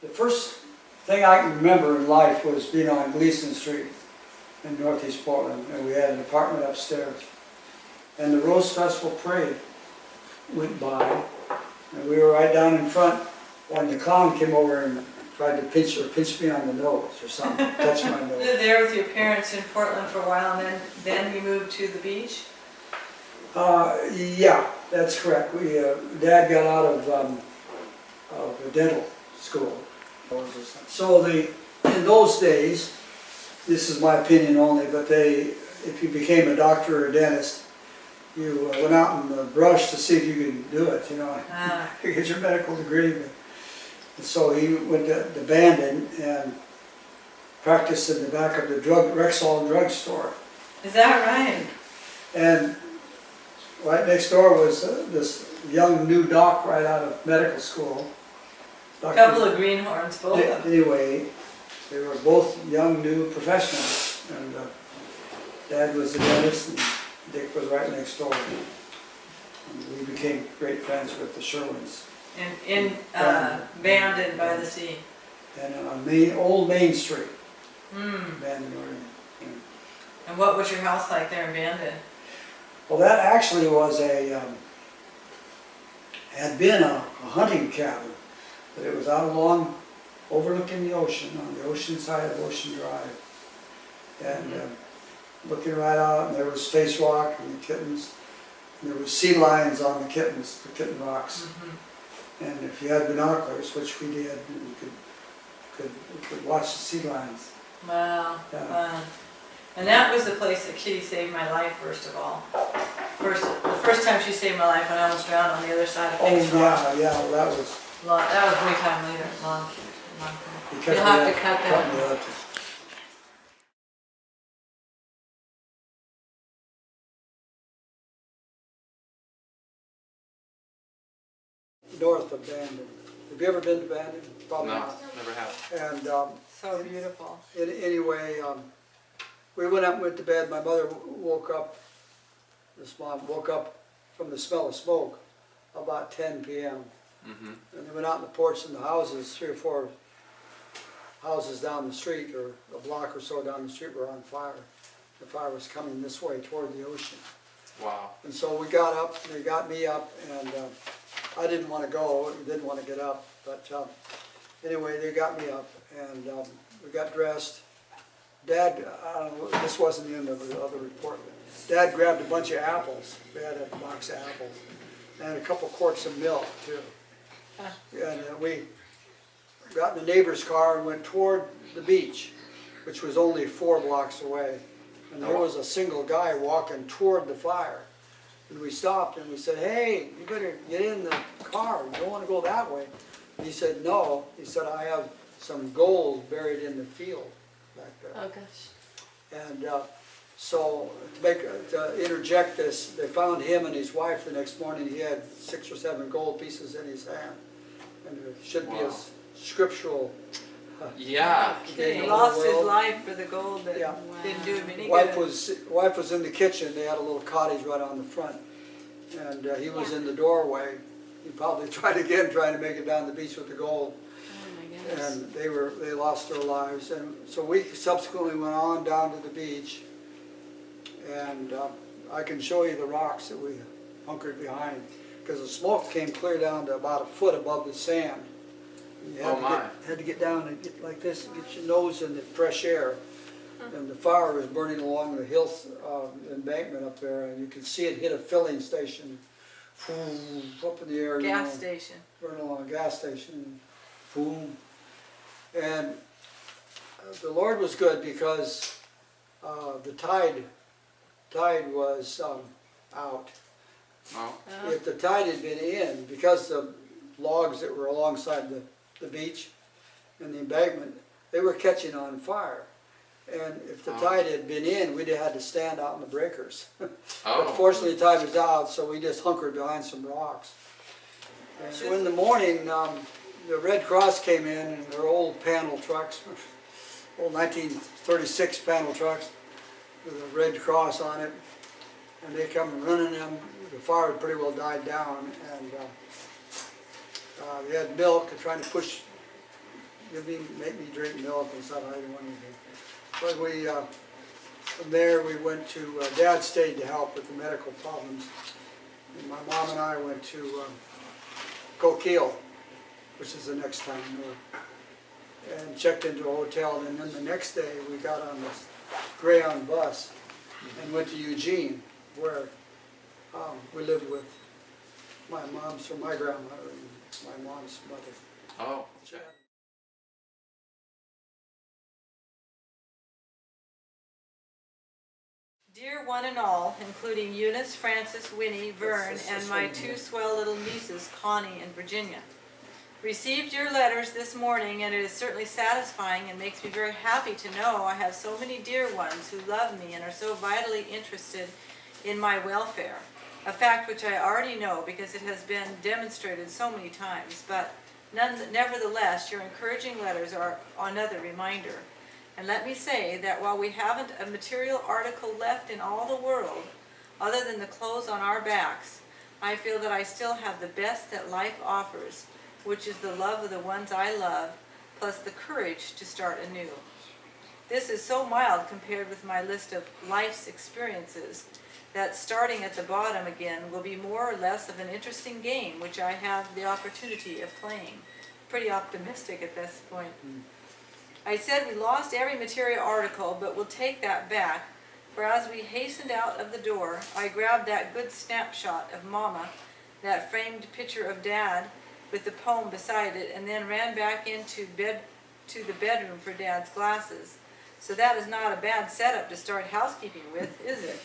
The first thing I can remember in life was being on Gleason Street in Northeast Portland, and we had an apartment upstairs. And the Rose Festival Parade went by, and we were right down in front when the clown came over and tried to pinch me on the nose or something, touch my You nose. lived there with your parents in Portland for a while, and then you moved to the beach? Yeah, that's correct. Dad got out of the dental school. So in those days, this is my opinion only, but if you became a doctor or a dentist, you went out and brushed to see if you could do it, you know, to get your medical degree. And so he went to Bandon and practiced in the back of the Rexall drugstore. Is that right? And right next door was this young new doc right out of medical school. A couple of greenhorns, both of them. Anyway, they were both young new professionals, and Dad was a dentist and Dick was right next door. And we became great friends with the Sherwins. In Bandon by the sea. And on Old Main Street. Bandon, Oregon. Yeah. And what was your house like there in Bandon? Well, that actually was had been a hunting cabin, but it was out along, overlooking the ocean, on the ocean side of Ocean Drive. And looking right out, and there was Face Rock and the kittens. And there was sea lions on the kittens, the kitten rocks. And if you had binoculars, which we did, you could watch the sea lions. Wow, Yeah. fun. And that was the place that Kitty saved my life, first of all. The first time she saved my life when I almost drowned on the other side of Face Rock. Yeah, well, that was... That was way time later, long time. Because You'll have to cut that. me up. North of Bandon. Have you ever been to Bandon? Probably No, not. never have. And So beautiful. anyway, we went up and went to bed. My mother woke up, this mom woke up from the smell of smoke about 10 p.m. And they went out on the porch, and the houses, 3 or 4 houses down the street, or a block or so down the street, were on fire. The fire was coming this way toward the ocean. Wow. And so we got up, they got me up, and I didn't want to go, didn't want to get up, but anyway, they got me up, and we got dressed. Dad, I don't know, this wasn't the end of the report, but Dad grabbed a bunch of apples. We had a box of apples, and a couple quarts of milk, too. And we got in the neighbor's car and went toward the beach, which was only 4 blocks away. And there was a single guy walking toward the fire. And we stopped and we said, "Hey, you better get in the car. You don't want to go that way." And he said, "No." He said, "I have some gold buried in the field back there." Oh gosh. And so to interject this, they found him and his wife the next morning. He had 6 or 7 gold pieces in his hand. And there should be a scriptural... Yeah. He lost his life for the gold that didn't do him any good. Wife was in the kitchen. They had a little cottage right on the front, and he was in the doorway. He probably tried again, trying to make it down the beach with the gold. Oh my goodness. And they lost their lives. And so we subsequently went on down to the beach, and I can show you the rocks that we hunkered behind, because the smoke came clear down to about 1 foot above the sand. You had to get down and get like this, and get your nose in the fresh air. And the fire was burning along the hill embankment up there, and you could see it hit a filling station, up in the air. Gas station. Burning along a gas station, boom. And the Lord was good, because the tide was out. Oh. If the tide had been in, because the logs that were alongside the beach and the embankment, they were catching on fire. And if the tide had been in, we'd have had to stand out in the breakers. But fortunately, the tide was out, so we just hunkered behind some rocks. And so in the morning, the Red Cross came in their old panel trucks, old 1936 panel trucks with a Red Cross on it. And they come running them. The fire had pretty well died down, and they had milk and trying to push make me drink milk and stuff, I didn't want anything. But we, from there, we went to, Dad stayed to help with the medical problems. And my mom and I went to Coquille, which is the next town north, and checked into a hotel. And then the next day, we got on this Greyhound bus and went to Eugene, where we lived with my grandmother and my mom's mother. Oh, check. Dear one and all, including Eunice, Frances, Winnie, Vern, and my two swell little nieces, Connie and Virginia. Received your letters this morning, and it is certainly satisfying and makes me very happy to know I have so many dear ones who love me and are so vitally interested in my welfare. A fact which I already know because it has been demonstrated so many times, but nevertheless, your encouraging letters are another reminder. And let me say that while we haven't a material article left in all the world, other than the clothes on our backs, I feel that I still have the best that life offers, which is the love of the ones I love, plus the courage to start anew. This is so mild compared with my list of life's experiences that starting at the bottom again will be more or less of an interesting game which I have the opportunity of playing. Pretty optimistic at this point. I said we lost every material article, but we'll take that back, for as we hastened out of the door, I grabbed that good snapshot of Mama, that framed picture of Dad with the poem beside it, and then ran back to the bedroom for Dad's glasses. So that is not a bad setup to start housekeeping with, is it?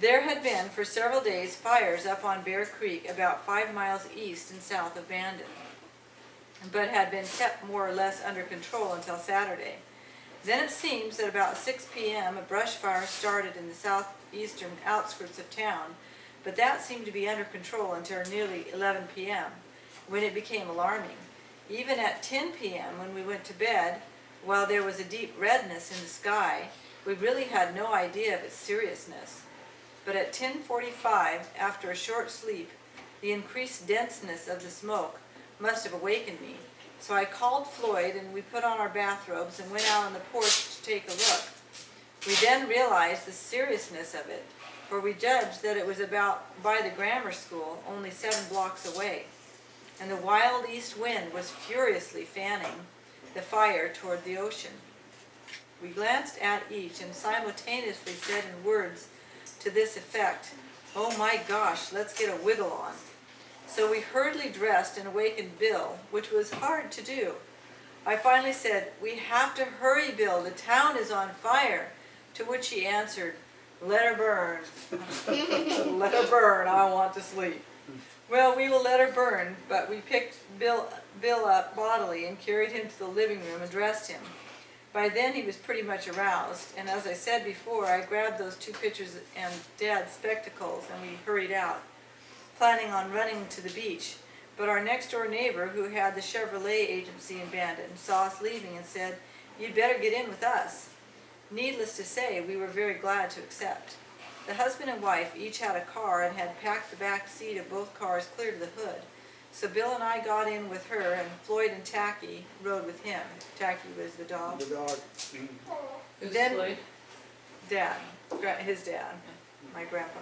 There had been for several days fires up on Bear Creek about 5 miles east and south of Bandon, but had been kept more or less under control until Saturday. Then it seems that about 6 p.m. a brush fire started in the southeastern outskirts of town, but that seemed to be under control until nearly 11 p.m., when it became alarming. Even at 10 p.m., when we went to bed, while there was a deep redness in the sky, we really had no idea of its seriousness. But at 10:45, after a short sleep, the increased denseness of the smoke must have awakened me. So I called Floyd and we put on our bathrobes and went out on the porch to take a look. We then realized the seriousness of it, for we judged that it was about by the grammar school, only 7 blocks away. And the wild east wind was furiously fanning the fire toward the ocean. We glanced at each and simultaneously said in words to this effect, "Oh my gosh, let's get a wiggle on." So we hurriedly dressed and awakened Bill, which was hard to do. I finally said, "We have to hurry, Bill, the town is on fire," to which he answered, "Let her burn." "Let her burn, I want to sleep." Well, we will let her burn, but we picked Bill up bodily and carried him to the living room and dressed him. By then he was pretty much aroused, and as I said before, I grabbed those 2 pictures and Dad's spectacles and we hurried out, planning on running to the beach. But our next door neighbor, who had the Chevrolet agency in Bandon, saw us leaving and said, "You'd better get in with us." Needless to say, we were very glad to accept. The husband and wife each had a car and had packed the back seat of both cars clear to the hood. So Bill and I got in with her, and Floyd and Tacky rode with him. Tacky was the dog. The dog. Then Dad, his dad, my grandpa.